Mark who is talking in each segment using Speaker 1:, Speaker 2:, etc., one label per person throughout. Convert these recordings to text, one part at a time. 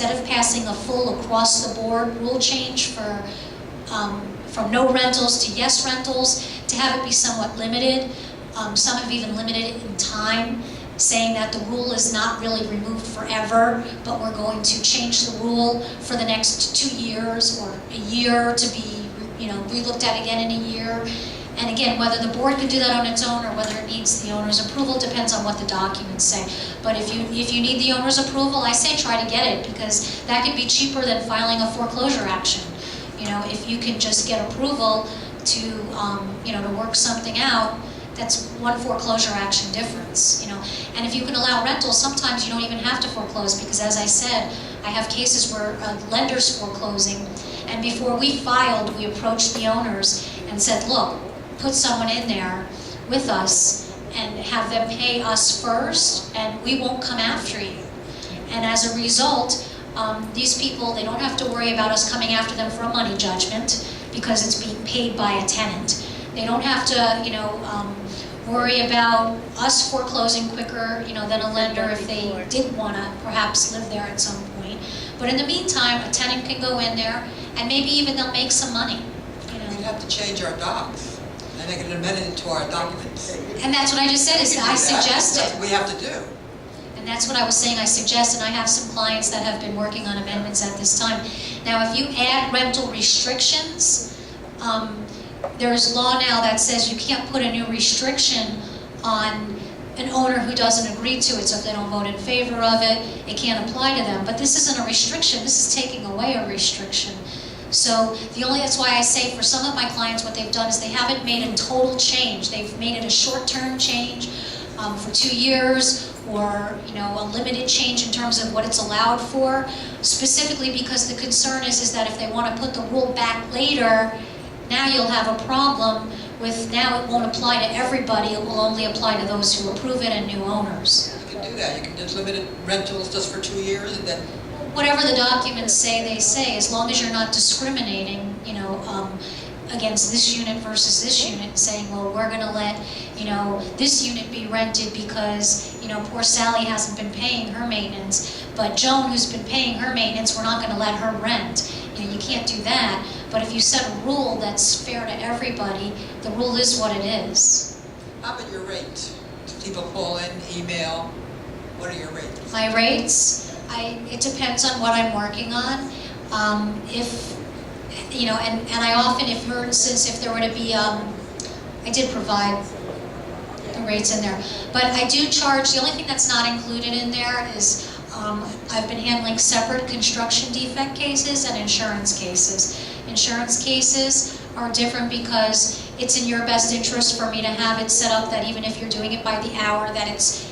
Speaker 1: instead of passing a full across-the-board rule change from no rentals to yes rentals, to have it be somewhat limited. Some have even limited it in time, saying that the rule is not really removed forever, but we're going to change the rule for the next 2 years or a year to be, re-looked at again in a year. And again, whether the board can do that on its own or whether it needs the owner's approval depends on what the documents say. But if you need the owner's approval, I say try to get it, because that could be cheaper than filing a foreclosure action. If you can just get approval to to work something out, that's one foreclosure action difference. And if you can allow rentals, sometimes you don't even have to foreclose, because as I said, I have cases where a lender's foreclosing, and before we filed, we approached the owners and said, look, put someone in there with us and have them pay us first, and we won't come after you. And as a result, these people, they don't have to worry about us coming after them for a money judgment, because it's being paid by a tenant. They don't have to, worry about us foreclosing quicker, than a lender if they did want to perhaps live there at some point. But in the meantime, a tenant can go in there, and maybe even they'll make some money.
Speaker 2: We'd have to change our docs, and they can amend it to our documents.
Speaker 1: And that's what I just said, is I suggest it.
Speaker 2: That's what we have to do.
Speaker 1: And that's what I was saying I suggest, and I have some clients that have been working on amendments at this time. Now, if you add rental restrictions, there's law now that says you can't put a new restriction on an owner who doesn't agree to it. So if they don't vote in favor of it, it can't apply to them. But this isn't a restriction, this is taking away a restriction. So that's why I say for some of my clients, what they've done is they haven't made a total change. They've made it a short-term change for 2 years, or a limited change in terms of what it's allowed for, specifically because the concern is that if they want to put the rule back later, now you'll have a problem with, now it won't apply to everybody, it will only apply to those who approve it and new owners.
Speaker 2: You can do that. You can just limit it rentals just for 2 years, and then
Speaker 1: whatever the documents say, they say, as long as you're not discriminating, against this unit versus this unit, saying, well, we're going to let, this unit be rented because, poor Sally hasn't been paying her maintenance, but Joan, who's been paying her maintenance, we're not going to let her rent. You can't do that. But if you set a rule that's fair to everybody, the rule is what it is.
Speaker 2: How about your rates? People call in, email. What are your rates?
Speaker 1: My rates? It depends on what I'm working on. And I often, for instance, if there were to be, I did provide the rates in there. But I do charge, the only thing that's not included in there is I've been handling separate construction defect cases and insurance cases. Insurance cases are different because it's in your best interest for me to have it set up that even if you're doing it by the hour, that it's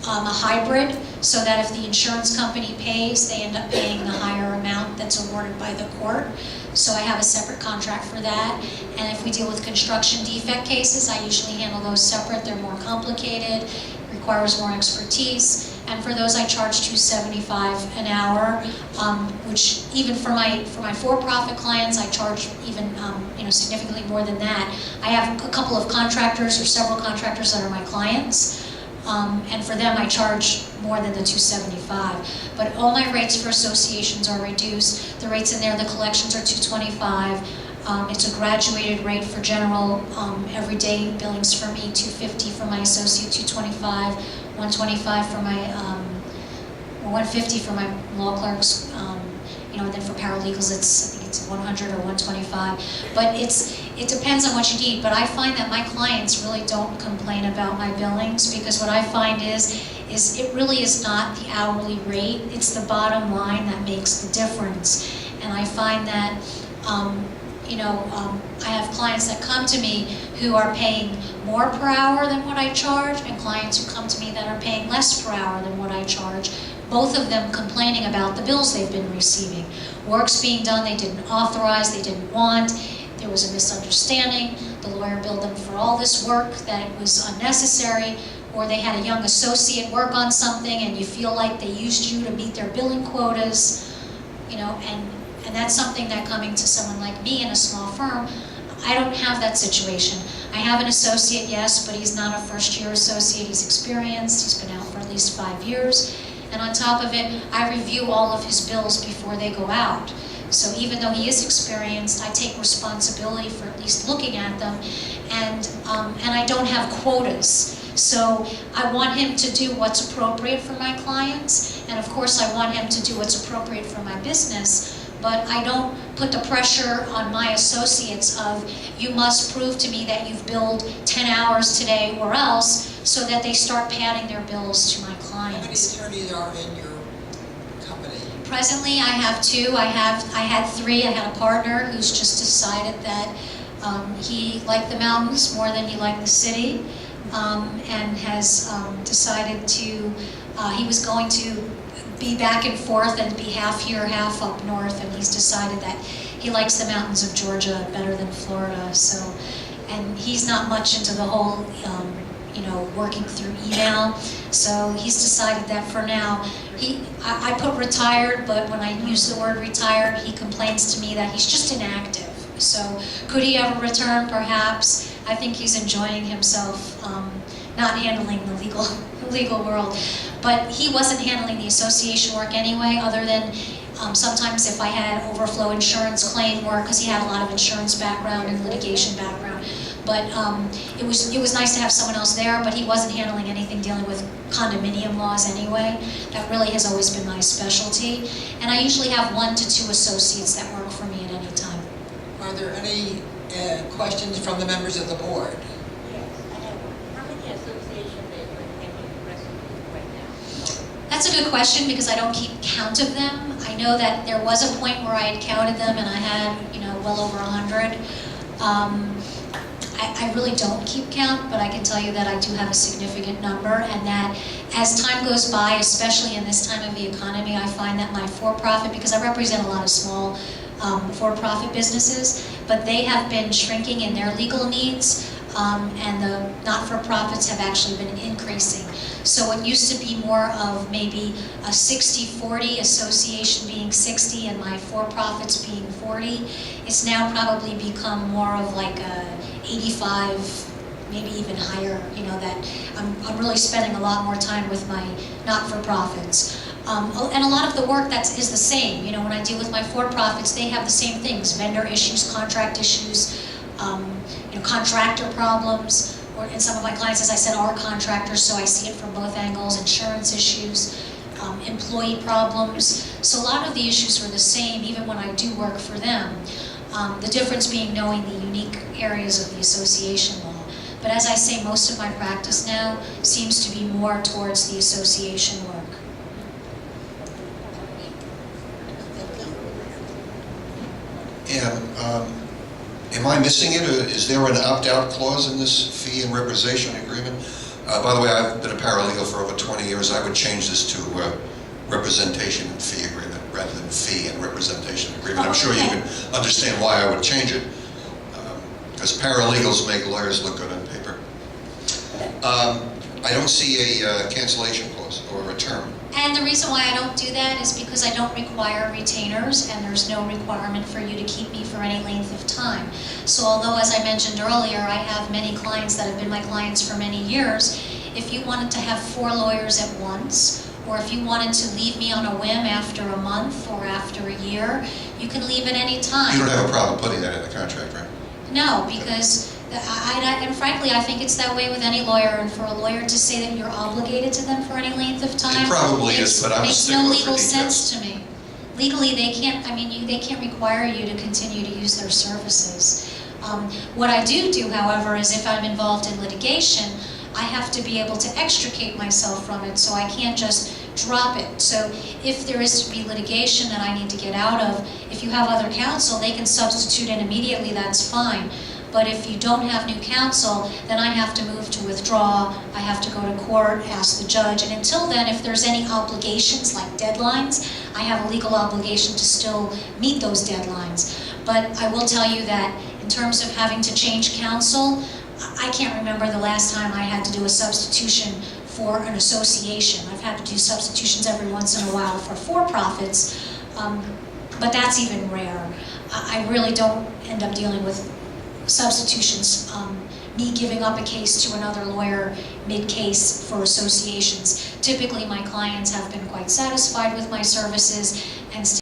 Speaker 1: a hybrid, so that if the insurance company pays, they end up paying the higher amount that's awarded by the court. So I have a separate contract for that. And if we deal with construction defect cases, I usually handle those separate. They're more complicated, requires more expertise. And for those, I charge $2.75 an hour, which even for my for-profit clients, I charge even significantly more than that. I have a couple of contractors or several contractors that are my clients, and for them, I charge more than the $2.75. But all my rates for associations are reduced. The rates in there, the collections are $2.25. It's a graduated rate for general everyday billings for me, $2.50 for my associate, $2.25, $1.25 for my, or $1.50 for my law clerks, and then for paralegals, I think it's $100 or $1.25. But it depends on what you need. But I find that my clients really don't complain about my billings, because what I find is it really is not the hourly rate, it's the bottom line that makes the difference. And I find that I have clients that come to me who are paying more per hour than what I charge, and clients who come to me that are paying less per hour than what I charge, both of them complaining about the bills they've been receiving. Work's being done they didn't authorize, they didn't want, there was a misunderstanding, the lawyer billed them for all this work that it was unnecessary, or they had a young associate work on something and you feel like they used you to meet their billing quotas, and that's something that, coming to someone like me in a small firm, I don't have that situation. I have an associate, yes, but he's not a first-year associate. He's experienced. He's been out for at least 5 years. And on top of it, I review all of his bills before they go out. So even though he is experienced, I take responsibility for at least looking at them, and I don't have quotas. So I want him to do what's appropriate for my clients, and of course I want him to do what's appropriate for my business, but I don't put the pressure on my associates of, you must prove to me that you've billed 10 hours today or else, so that they start padding their bills to my clients.
Speaker 2: How many attorneys are in your company?
Speaker 1: Presently, I have 2. I had 3. I had a partner who's just decided that he liked the mountains more than he liked the city, and has decided to, he was going to be back and forth and be half here, half up north, and he's decided that he likes the mountains of Georgia better than Florida. So, and he's not much into the whole, working through email. So he's decided that for now, I put retired, but when I use the word retired, he complains to me that he's just inactive. So could he ever return? Perhaps. I think he's enjoying himself, not handling the legal world. But he wasn't handling the association work anyway, other than sometimes if I had overflow insurance claim work, because he had a lot of insurance background and litigation background. But it was nice to have someone else there, but he wasn't handling anything dealing with condominium laws anyway. That really has always been my specialty. And I usually have 1 to 2 associates that work for me at any time.
Speaker 2: Are there any questions from the members of the board?
Speaker 3: Yes, I have one. How many associations that you're handling presently right now?
Speaker 1: That's a good question, because I don't keep count of them. I know that there was a point where I had counted them and I had, well over 100. I really don't keep count, but I can tell you that I do have a significant number, and that as time goes by, especially in this time of the economy, I find that my for-profit, because I represent a lot of small for-profit businesses, but they have been shrinking in their legal needs, and the not-for-profits have actually been increasing. So what used to be more of maybe a 60-40 association being 60 and my for-profits being 40, it's now probably become more of like a 85, maybe even higher, that I'm really spending a lot more time with my not-for-profits. And a lot of the work is the same. When I deal with my for-profits, they have the same things: vendor issues, contract issues, contractor problems. And some of my clients, as I said, are contractors, so I see it from both angles: insurance issues, employee problems. So a lot of the issues are the same, even when I do work for them. The difference being knowing the unique areas of the association law. But as I say, most of my practice now seems to be more towards the association work.
Speaker 4: Am I missing it? Is there an opt-out clause in this fee and representation agreement? By the way, I've been a paralegal for over 20 years. I would change this to representation and fee agreement rather than fee and representation agreement. I'm sure you can understand why I would change it, because paralegals make lawyers look good on paper. I don't see a cancellation clause or a term.
Speaker 1: And the reason why I don't do that is because I don't require retainers, and there's no requirement for you to keep me for any length of time. So although, as I mentioned earlier, I have many clients that have been my clients for many years, if you wanted to have 4 lawyers at once, or if you wanted to leave me on a whim after a month or after a year, you can leave at any time.
Speaker 4: You don't have a problem putting that in the contract, right?
Speaker 1: No, because and frankly, I think it's that way with any lawyer, and for a lawyer to say that you're obligated to them for any length of time,
Speaker 4: It probably is, but I'm
Speaker 1: makes
Speaker 4: stickler
Speaker 1: no
Speaker 4: for
Speaker 1: legal
Speaker 4: details.
Speaker 1: sense to me. Legally, they can't. They can't require you to continue to use their services. What I do, however, is if I'm involved in litigation, I have to be able to extricate myself from it, so I can't just drop it. So if there is to be litigation that I need to get out of, if you have other counsel, they can substitute in immediately, that's fine. But if you don't have new counsel, then I have to move to withdraw, I have to go to court, ask the judge, and until then, if there's any obligations like deadlines, I have a legal obligation to still meet those deadlines. But I will tell you that in terms of having to change counsel, I can't remember the last time I had to do a substitution for an association. I've had to do substitutions every once in a while for for-profits, but that's even rare. I really don't end up dealing with substitutions, me giving up a case to another lawyer mid-case for associations. Typically, my clients have been quite satisfied with my services and